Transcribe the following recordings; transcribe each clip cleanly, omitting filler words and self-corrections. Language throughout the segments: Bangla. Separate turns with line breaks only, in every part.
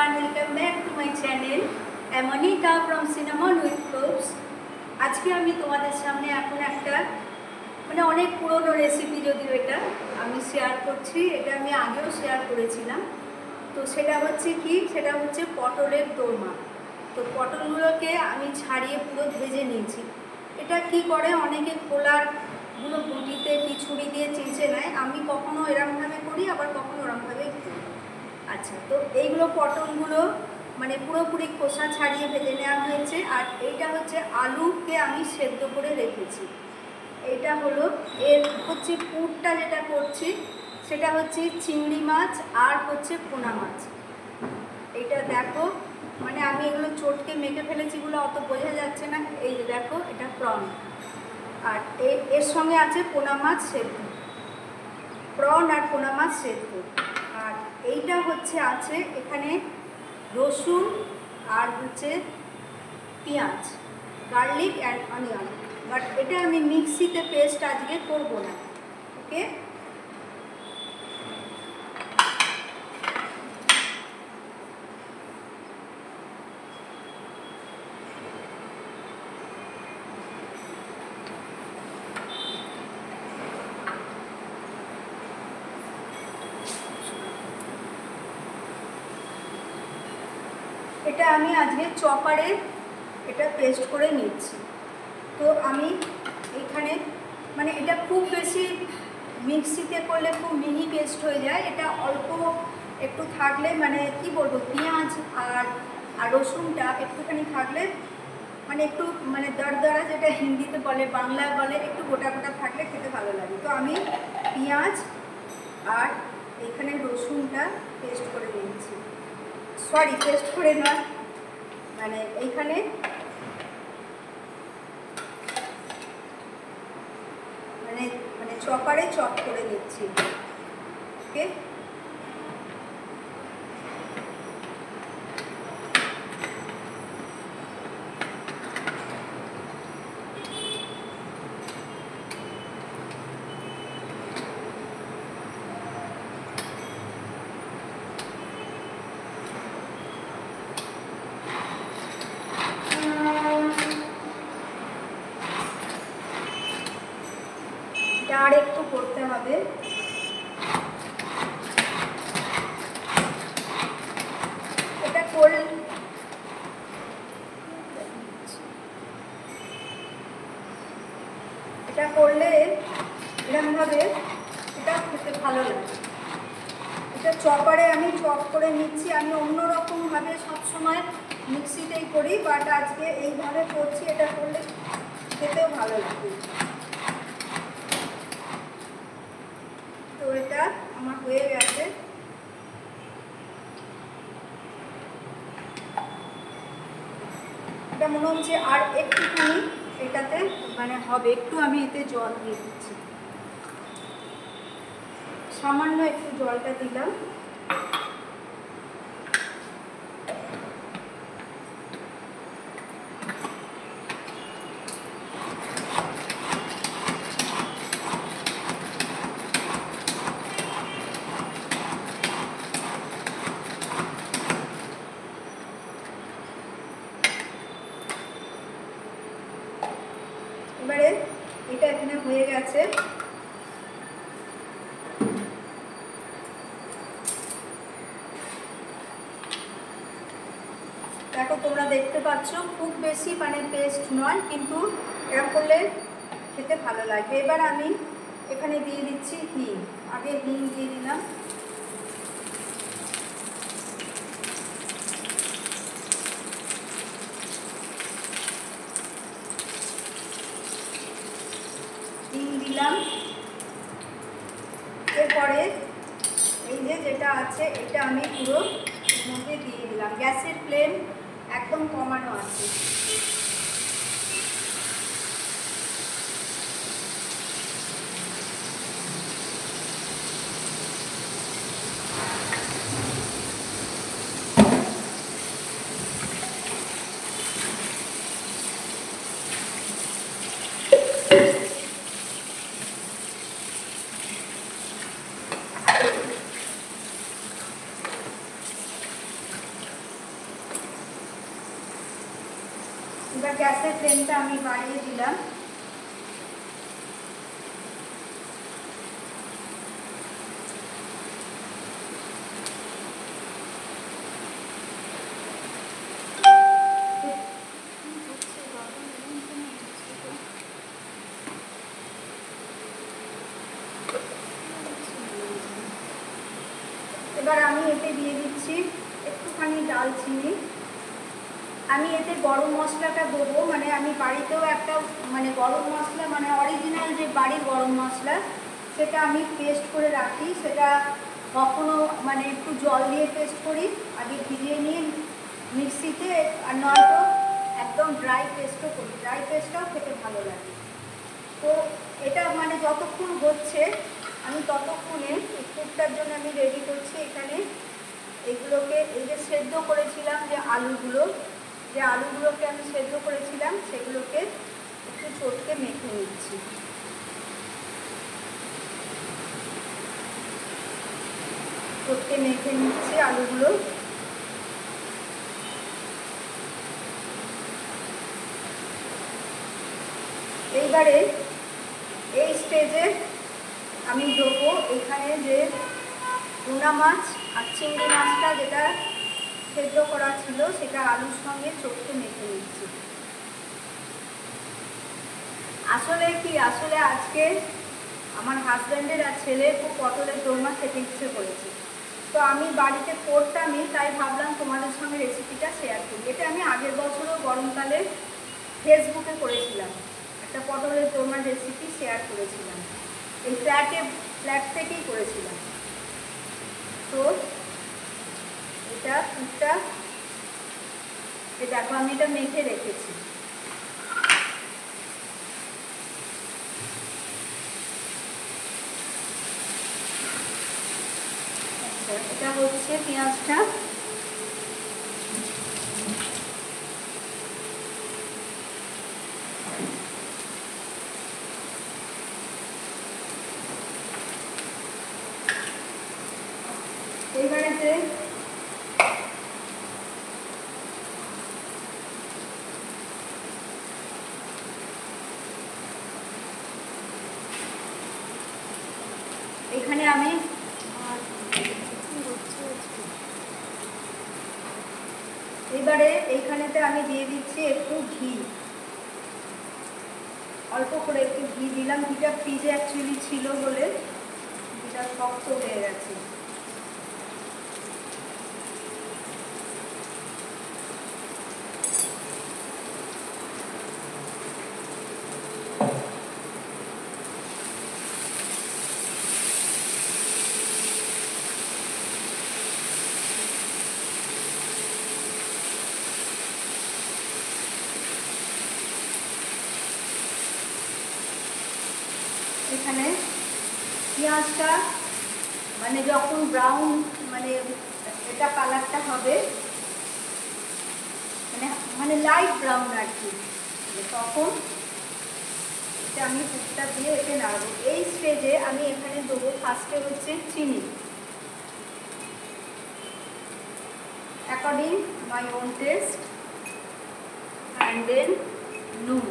everyone, welcome back to my channel. I'm Anita from Cinnamon with Cloves. আজকে আমি তোমাদের সামনে এখন একটা অনেক পুরনো রেসিপি, যদিও এটা আমি শেয়ার করছি। এটা আমি আগেও শেয়ার করেছিলাম। তো সেটা হচ্ছে পটলের দোরমা। তো পটলগুলোকে আমি ছাড়িয়ে পুরো ভেজে নিয়েছি। এটা কি করে, অনেকে খোলারগুলো গুটিতে কি ছুরি দিয়ে চেঁচে নেয়। আমি কখনো এরমভাবে করি, আবার কখনো ওরমভাবে করি। আচ্ছা, তো এইগুলো পটলগুলো পুরোপুরি খোসা ছাড়িয়ে ভেজে নেওয়া হয়েছে। আর এইটা হচ্ছে আলুকে আমি সেদ্ধ করে রেখেছি। এইটা হলো পুরটা যেটা করছি সেটা হচ্ছে চিংড়ি মাছ আর হচ্ছে পোনা মাছ। এইটা দেখো, আমি এগুলো চটকে মেখে ফেলেছি বলে অত বোঝা যাচ্ছে না। এই যে দেখো, এটা প্রন, আর এর সঙ্গে আছে পোনা মাছ সেদ্ধ, প্রন আর পোনা মাছ সেদ্ধ। আর এইটা আছে এখানে রসুন আর হচ্ছে পেঁয়াজ, গার্লিক অ্যান্ড অনিয়ন। বাট এটা আমি মিক্সিতে পেস্ট আজকে করব না। ওকে, এটা আমি আজকে চপারে এটা পেস্ট করে নিচ্ছি। তো আমি এখানে এটা খুব বেশি মিক্সিতে করলে খুব মিহি পেস্ট হয়ে যায়। এটা অল্প একটু থাকলে কি বলবো, পেঁয়াজ আর রসুনটা একটুখানি থাকলে একটু দরদরা, যেটা হিন্দিতে বলে, বাংলায় বলে, একটু গোটা গোটা থাকলে খেতে ভালো লাগে। তো আমি পেঁয়াজ আর এখানে রসুনটা পেস্ট করে নিয়েছি। সরি, পেস্ট করে নয়, এইখানে চপারে চপ করে নিচ্ছি। ওকে, আর একটু করতে হবে। এটা করলে এরকমভাবে এটা খেতে ভালো লাগে। এটা চপারে আমি চপ করে নিচ্ছি। আমি অন্যরকমভাবে সবসময় মিক্সিতেই করি, বাট আজকে এইভাবে করছি। এটা করলে খেতেও ভালো লাগে। তো এটা আমার হয়ে গেছে। এটা মনে হচ্ছে আর একটুখানি এটাতে হবে। একটু আমি এতে জল দিয়ে দিচ্ছি, সামান্য একটু জলটা দিলাম। এবারে এটা এখানে হয়ে গেছে। দেখো, তোমরা দেখতে পাচ্ছ খুব বেশি পেস্ট নয়, কিন্তু এরকম করলে খেতে ভালো লাগে। এবার আমি এখানে দিয়ে দিচ্ছি হিং। আগে হিং দিয়ে দিলাম। দিলাম। এরপরে এই যেটা আছে এটা আমি পুরো এর মধ্যে দিয়ে দিলাম। গ্যাসের ফ্লেম একদম কমানো আছে। এবার গ্যাসের ফ্লেমটা আমি বাড়িয়ে দিলাম। এবার আমি এতে দিয়ে দিচ্ছি একটুখানি দালচিনি। আমি এতে গরম মশলাটা দেবো, মানে আমি বাড়িতেও একটা মানে গরম মশলা, মানে অরিজিনাল যে বাড়ির গরম মশলা, সেটা আমি পেস্ট করে রাখি। সেটা কখনো মানে একটু জল দিয়ে পেস্ট করি, আগে ভিজিয়ে নিয়ে মিক্সিতে, আর নয়তো একদম ড্রাই পেস্টও করি। ড্রাই পেস্টটাও খেতে ভালো লাগে। তো এটা মানে যতক্ষণ হচ্ছে আমি ততক্ষণে কুকটার জন্য আমি রেডি করছি। এখানে এগুলোকে, এই যে সেদ্ধ করেছিলাম যে আলুগুলোকে আমি সেদ্ধ করেছিলাম, সেগুলোকে একটু চটকে মেখে নিচ্ছি। চটকে মেখে নিচ্ছি আলুগুলো। এইবারে এই স্টেজে আমি দেবো এখানে যে পোনা মাছ আর চিংড়ি মাছটা যেটা সেদ্ধ করা ছিল, সেটা আলুর সঙ্গে চটকে মেখে নিচ্ছি। আসলে আজকে আমার হাজব্যান্ডের আর ছেলের খুব পটলের দোরমা খেতে ইচ্ছে করেছে। তো আমি বাড়িতে করতামই, তাই ভাবলাম তোমাদের সঙ্গে রেসিপিটা শেয়ার করি। এটা আমি আগের বছরও গরমকালে ফেসবুকে করেছিলাম, একটা পটলের দোরমার রেসিপি শেয়ার করেছিলাম। এই ফ্ল্যাট থেকেই করেছিলাম। তো এটা পুরটা দেখো আমি এটা মেখে রেখেছি। আচ্ছা, এটা হচ্ছে পেঁয়াজটা। এইবারেতে এখানে আমি এইখানেতে আমি দিয়ে দিচ্ছি একটু ঘি, অল্প করে একটু ঘি দিলাম। ঘিটা ফ্রিজে অ্যাকচুয়ালি ছিল বলে ঘিটা শক্ত হয়ে গেছে। এখানে পেঁয়াজটা মানে যখন ব্রাউন, মানে এটা কালারটা হবে, মানে লাইট ব্রাউন আর কি, তখন এটা আমি পুরটা দিয়ে এতে নাড়বো। এই স্টেজে আমি এখানে দেবো ফার্স্টে হচ্ছে চিনি, according my own taste, and then নুন।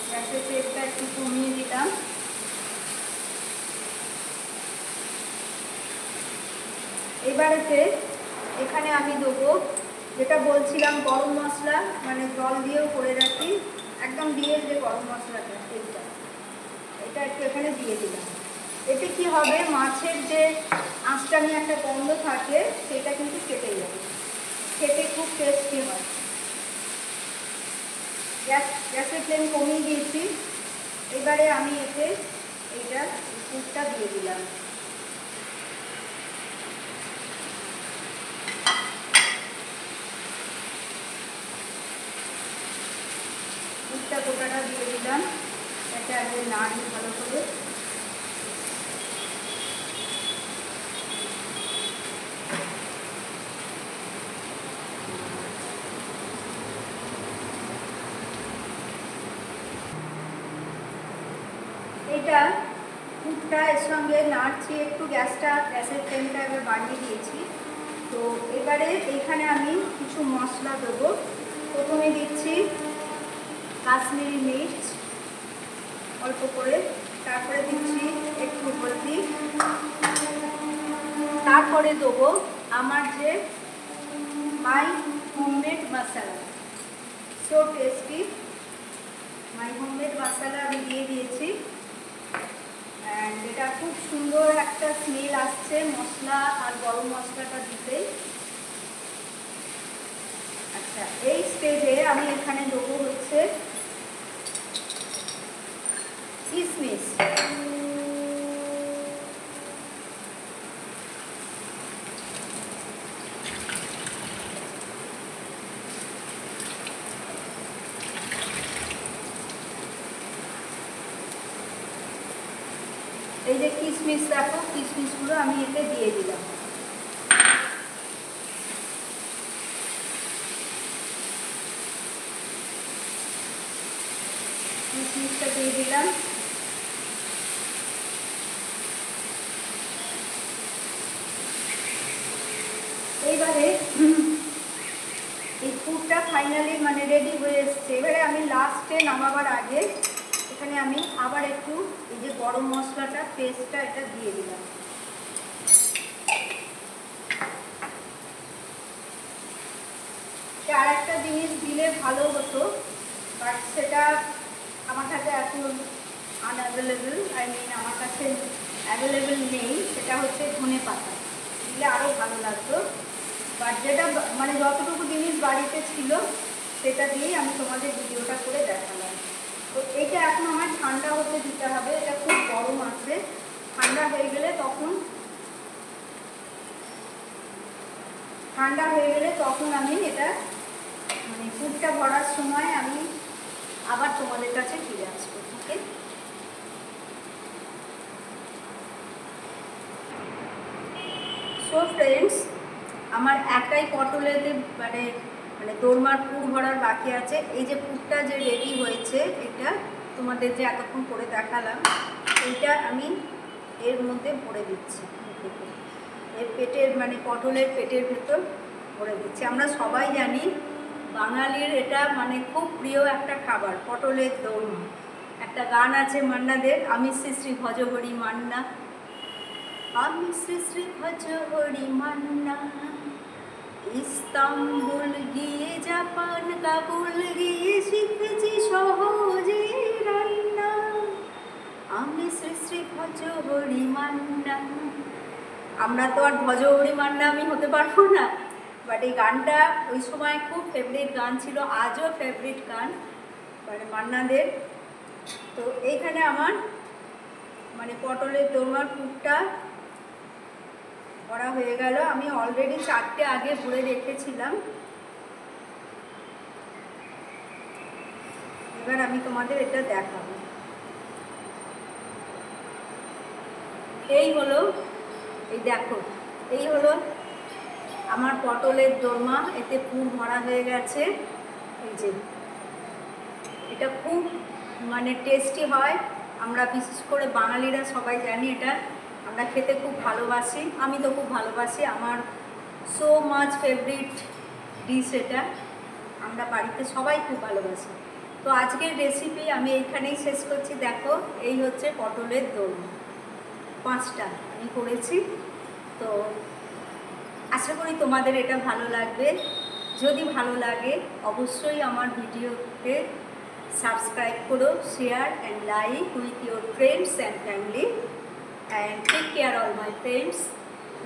গ্যাসের ফ্লেমটা একটু কমিয়ে দিলাম। এবারেতে এখানে আমি দেবো যেটা বলছিলাম গরম মশলা, মানে জল দিয়েও করে রাখি, একদম দিয়ে যে গরম মশলাটা, এটা একটু এখানে দিয়ে দিলাম। এতে কি হবে, মাছের যে আঁচটানি একটা গন্ধ থাকে সেটা কিন্তু কেটে যাবে, খেতে খুব টেস্টি হয়। গ্যাসের ফ্লেম কমিয়ে দিয়েছি। এবারে আমি এতে এইটা পুরটা দিয়ে দিলাম। পুরটা গোটাটা দিয়ে দিলাম, এটা আগে নাড়ি ভালো করে। এটা পুরটা এর সঙ্গে নাড়ছি, একটু গ্যাসের ফ্লেমটা এবার বাড়িয়ে দিয়েছি। তো এবারে এখানে আমি কিছু মশলা দেবো। প্রথমে দিচ্ছি কাশ্মীরি মির্চ অল্প করে, তারপরে দিচ্ছি একটু হলদি, তারপরে দেবো আমার যে মাই হোমমেড মশলা, সো টেস্টি মাই হোমমেড মশলা আমি দিয়ে দিয়েছি। অ্যান্ড এটা খুব সুন্দর একটা স্মেল আসছে মশলা আর গরম মশলাটা দিতেই। আচ্ছা, এই স্টেজে আমি এখানে দেবো হচ্ছে কিশমিশ। এই যে কিশমিশ, দেখো কিশমিশগুলো আমি এতে দিয়ে দিলাম। কিশমিশটা দিয়ে দিলাম। এইবারে এই পুরটা ফাইনালি মানে রেডি হয়ে এসছে। এবারে আমি লাস্টে নামাবার আগে এখানে আমি আবার একটু এই যে গরম মশলাটা পেস্টটা এটা দিয়ে দিলাম। আর একটা জিনিস দিলে ভালো হতো, বাট সেটা আমার কাছে এখন আনঅ্যাভেলেবেল, আমার কাছে অ্যাভেলেবেল নেই। সেটা হচ্ছে ধনেপাতা, দিলে আরও ভালো লাগতো। বাট যেটা মানে যতটুকু জিনিস বাড়িতে ছিল সেটা দিয়েই আমি তোমাদের ভিডিওটা করে দেখালাম। তো এটা এখন আমার ঠান্ডা হতে দিতে হবে। এটা খুব গরম আছে, ঠান্ডা হয়ে গেলে তখন আমি এটা মানে পুরটা ভরার সময় আমি আবার তোমাদের কাছে ফিরে আসবো। ওকে, সো ফ্রেন্ডস, আমার একটাই পটলেতে মানে দোরমার পুর ভরার বাকি আছে। এই যে পুরটা যে রেডি হয়েছে, এটা তোমাদের যে এতক্ষণ করে দেখালাম, এইটা আমি এর মধ্যে ভরে দিচ্ছি। এর পেটের মানে পটলের পেটের ভেতর ভরে দিচ্ছি। আমরা সবাই জানি বাঙালির এটা মানে খুব প্রিয় একটা খাবার, পটলের দোরমা। একটা গান আছে মান্নাদের, আমি শ্রী শ্রী ভজ হরি মান্না, আমি শ্রী শ্রী ভজ হরি মান্না, ইস্তাম্বুল গিয়ে জাপান কাবুল গিয়ে শিখেছি সহজে রান্না, আমি শ্রী শ্রী ভজ হরি মান্না। আমরা তো আর ভজ হরি মান্না আমি হতে পারবো না, বাট এই গানটা ওই সময় খুব ফেভারিট গান ছিল, আজও ফেভারিট গান মানে মান্নাদের। তো এইখানে আমার মানে পটলের দোরমার পুরটা ভরা হয়ে গেল। আমি অলরেডি 4টে আগে ভরে রেখেছিলাম। এবার আমি তোমাদের এটা দেখাবো। এই হলো, এই দেখো, এই হলো আমার পটলের দোরমা। এতে পুর ভরা হয়ে গেছে। এই যে এটা খুব মানে টেস্টি হয়। আমরা বিশেষ করে বাঙালিরা সবাই জানি এটা, আমরা খেতে খুব ভালোবাসি। আমি তো খুব ভালোবাসি, আমার সো মাচ ফেভারিট ডিশ এটা। আমরা বাড়িতে সবাই খুব ভালোবাসি। তো আজকের রেসিপি আমি এইখানেই শেষ করছি। দেখো, এই হচ্ছে পটলের দোরমা, 5টা আমি করেছি। তো আশা করি তোমাদের এটা ভালো লাগবে। যদি ভালো লাগে অবশ্যই আমার ভিডিওতে সাবস্ক্রাইব করো, share and like with your friends and family, and take care all my friends.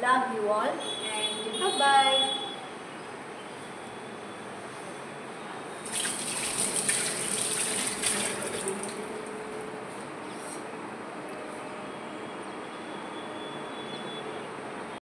Love you all and bye bye.